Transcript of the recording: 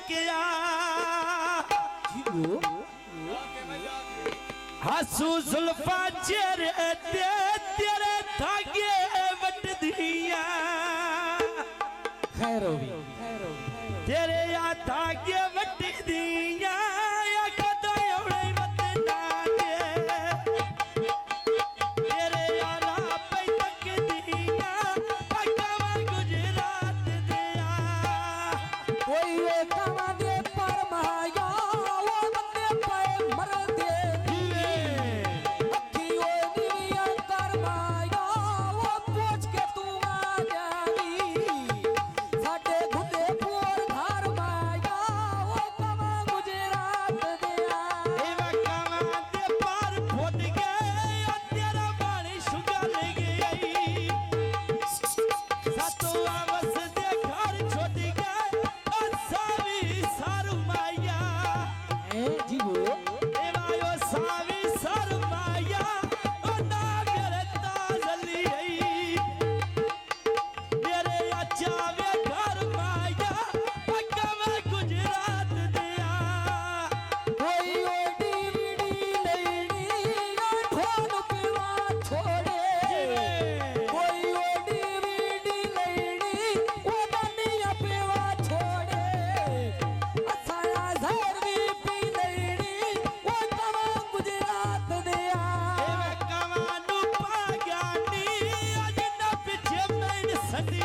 सकिया हसू जुल्फा चेहरे तेरे धागे वट दिया खैर होगी तेरे या धागे वट दिया या कदा एवढे मत नागे तेरे यारा पे तक दिया पकावा गुजरात दिया कोई ये कावा दे पर माया वो बंदे पे मर दे अखी वो दिया कर माया वो पूछ के तू आ जानी साडे घुदे पोर धार माया वो कावा गुजरात दिया ए वकावा दे पार फुट गए तेरा बाणी सुगल गई सातो आवस दे घर छोड़ गए सावी सारू माया ए जीवो ए वायो सावी सारू माया ओ ना मेरे ताजली मेरे चावे घर माया पकावा गुजरात दिया कोई ओ डीवीडी लेनी ना ढोल पीवा छोड़े कोई ओ डीवीडी लेनी वो बनिया पीवा छोड़े असाया जहर भी पी लेनी वो तमा गुजरात दिया ए वकावा नु पागानी अज ना पीछे मैन सदी